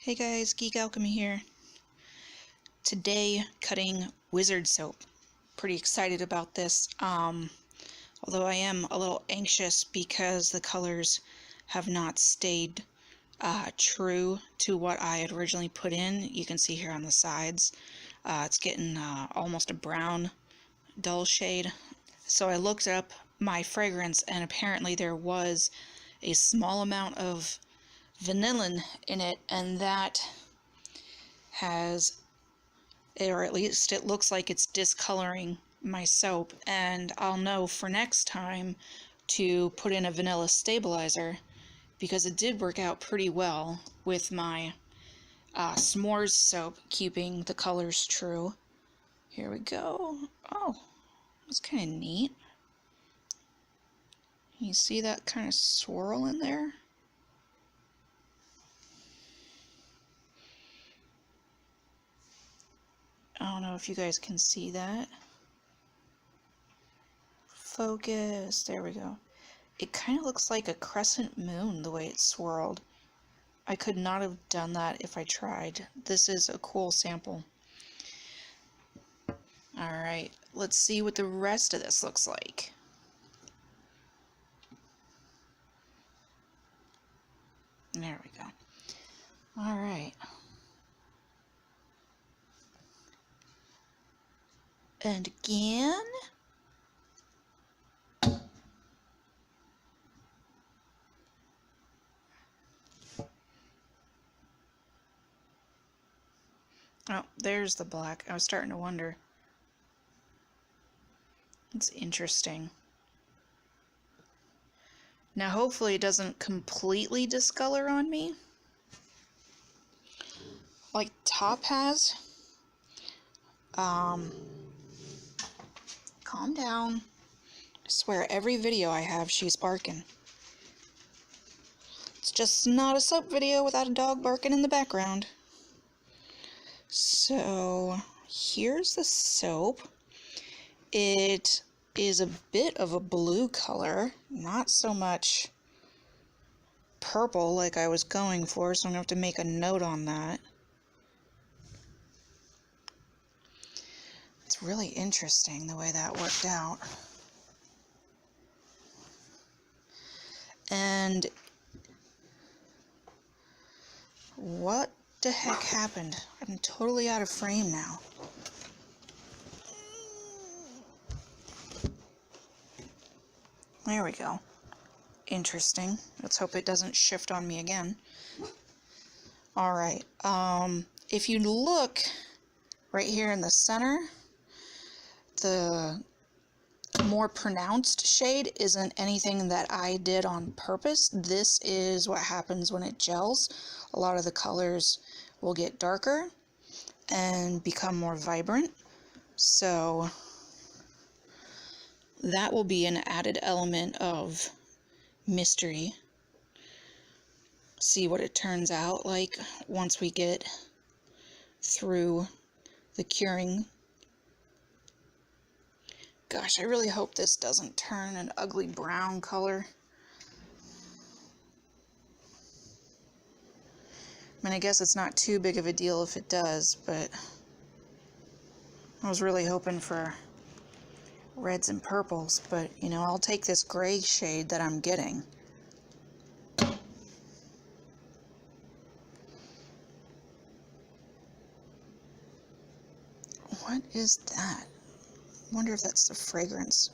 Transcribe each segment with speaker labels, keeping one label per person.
Speaker 1: Hey guys, Geek Alchemy here. Today, cutting wizard soap. Pretty excited about this, although I am a little anxious because the colors have not stayed true to what I had originally put in. You can see here on the sides, it's getting almost a brown, dull shade. So I looked up my fragrance, and apparently there was a small amount of vanillin in it, and that has, or at least it looks like it's discoloring my soap, and I'll know for next time to put in a vanilla stabilizer, because it did work out pretty well with my s'mores soap, keeping the colors true. Here we go. Oh, that's kind of neat. You see that kind of swirl in there? I don't know if you guys can see that. Focus. There we go. It kind of looks like a crescent moon the way it's swirled. I could not have done that if I tried. This is a cool sample. Alright, let's see what the rest of this looks like. There we go. Alright. And again. Oh, there's the black. I was starting to wonder. It's interesting. Now hopefully it doesn't completely discolor on me, like top has. Calm down. I swear every video I have she's barking. It's just not a soap video without a dog barking in the background. So here's the soap. It is a bit of a blue color, not so much purple like I was going for, so I'm going to have to make a note on that. It's really interesting the way that worked out. And what the heck happened? I'm totally out of frame now. There we go. Interesting. Let's hope it doesn't shift on me again. Alright, if you look right here in the center, the more pronounced shade isn't anything that I did on purpose. This is what happens when it gels. A lot of the colors will get darker and become more vibrant. So that will be an added element of mystery. See what it turns out like once we get through the curing. Gosh, I really hope this doesn't turn an ugly brown color. I mean, I guess it's not too big of a deal if it does, but I was really hoping for reds and purples, but you know, I'll take this gray shade that I'm getting. What is that? I wonder if that's the fragrance.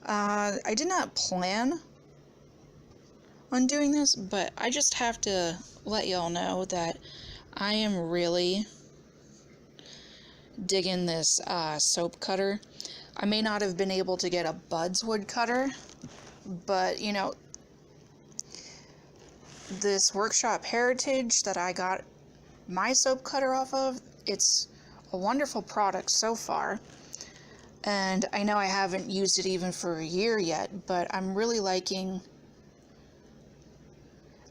Speaker 1: I did not plan on doing this, but I just have to let y'all know that I am really digging this soap cutter. I may not have been able to get a Buds wood cutter, but you know, this Workshop Heritage that I got my soap cutter off of, it's a wonderful product so far, and I know I haven't used it even for a year yet, but I'm really liking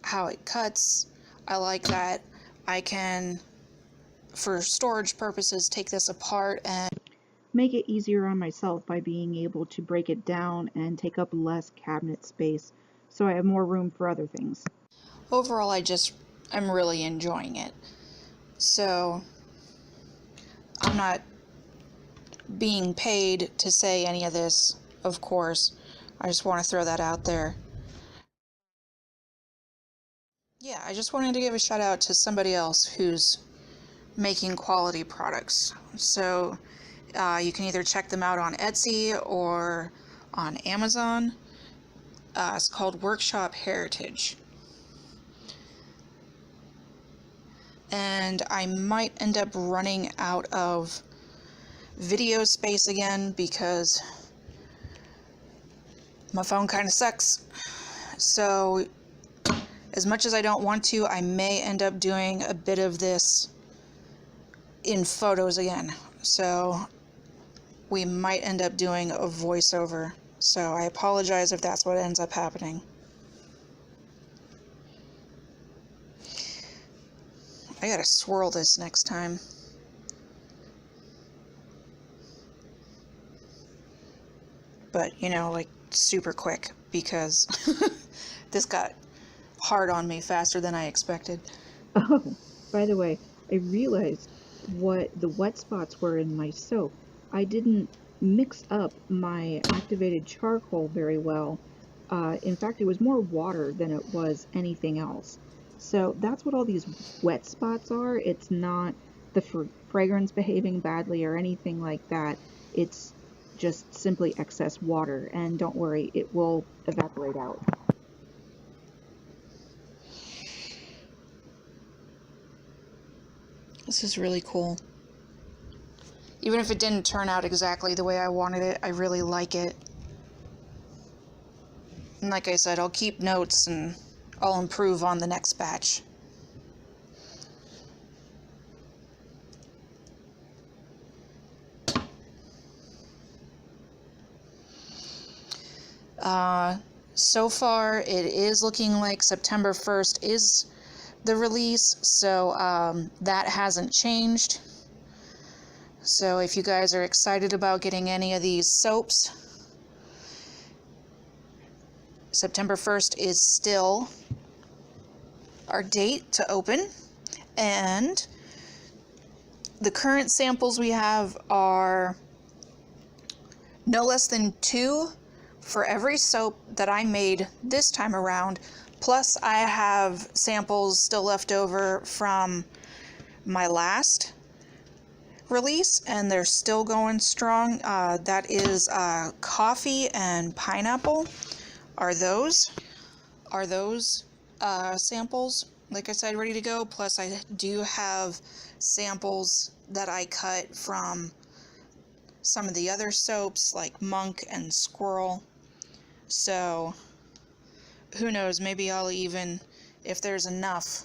Speaker 1: how it cuts. I like that I can, for storage purposes, take this apart and
Speaker 2: make it easier on myself by being able to break it down and take up less cabinet space. so I have more room for other things.
Speaker 1: Overall, I'm really enjoying it. So I'm not being paid to say any of this, of course. I just want to throw that out there. Yeah, I just wanted to give a shout out to somebody else who's making quality products. So you can either check them out on Etsy or on Amazon. It's called Workshop Heritage. And I might end up running out of video space again because my phone kind of sucks. So as much as I don't want to, I may end up doing a bit of this in photos again. So we might end up doing a voiceover. So I apologize if that's what ends up happening. I gotta swirl this next time. But, you know, like super quick because this got hard on me faster than I expected.
Speaker 2: Oh, by the way, I realized what the wet spots were in my soap. I didn't mix up my activated charcoal very well. In fact, it was more water than it was anything else. So that's what all these wet spots are. It's not the fragrance behaving badly or anything like that. It's just simply excess water. And don't worry, it will evaporate out.
Speaker 1: This is really cool. Even if it didn't turn out exactly the way I wanted it, I really like it. And like I said, I'll keep notes and I'll improve on the next batch. So far, it is looking like September 1st is the release, so that hasn't changed. So if you guys are excited about getting any of these soaps, September 1st is still our date to open. And the current samples we have are no less than 2 for every soap that I made this time around. Plus I have samples still left over from my last release and they're still going strong. That is coffee and pineapple are those samples, like I said, ready to go. Plus I do have samples that I cut from some of the other soaps like Monk and Squirrel. So who knows, maybe I'll even, if there's enough,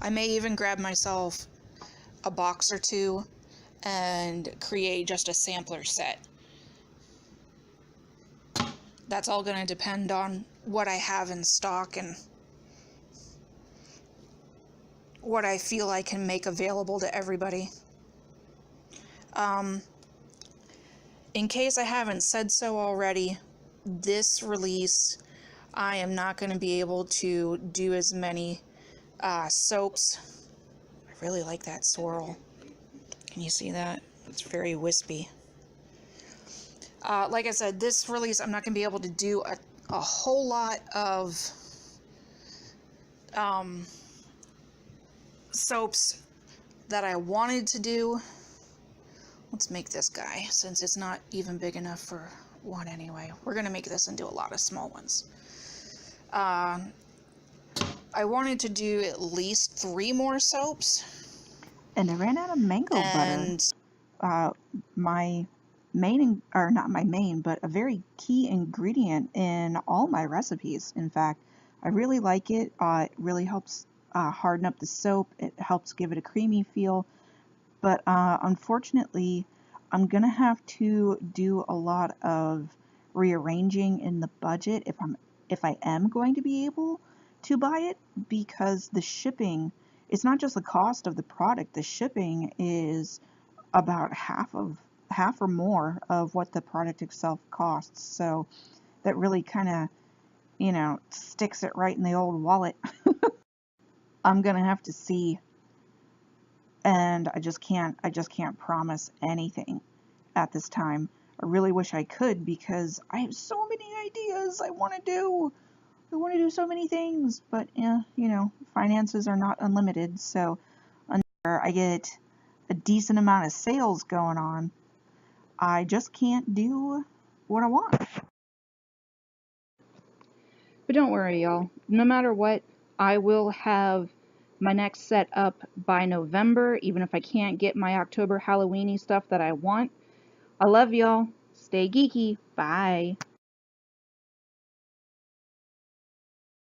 Speaker 1: I may even grab myself a box or two and create just a sampler set. That's all going to depend on what I have in stock and what I feel I can make available to everybody. In case I haven't said so already, this release I am not going to be able to do as many soaps. I really like that swirl. Can you see that? It's very wispy. Like I said, this release I'm not going to be able to do a whole lot of soaps that I wanted to do. Let's make this guy, since it's not even big enough for one anyway. We're going to make this into a lot of small ones. I wanted to do at least 3 more soaps.
Speaker 2: And I ran out of mango butter. My main, or not my main, but a very key ingredient in all my recipes. In fact, I really like it. It really helps harden up the soap. It helps give it a creamy feel. But unfortunately, I'm gonna have to do a lot of rearranging in the budget if I am going to be able to buy it, because the shipping, it's not just the cost of the product. The shipping is about half or more of what the product itself costs. So that really kind of you know, sticks it right in the old wallet. I'm gonna have to see, and I just can't promise anything at this time. I really wish I could, because I have so many ideas I want to do. I want to do so many things, but yeah, you know, finances are not unlimited, so until I get a decent amount of sales going on, I just can't do what I want. But don't worry, y'all. No matter what, I will have my next set up by November, even if I can't get my October Halloweeny stuff that I want. I love y'all. Stay geeky. Bye.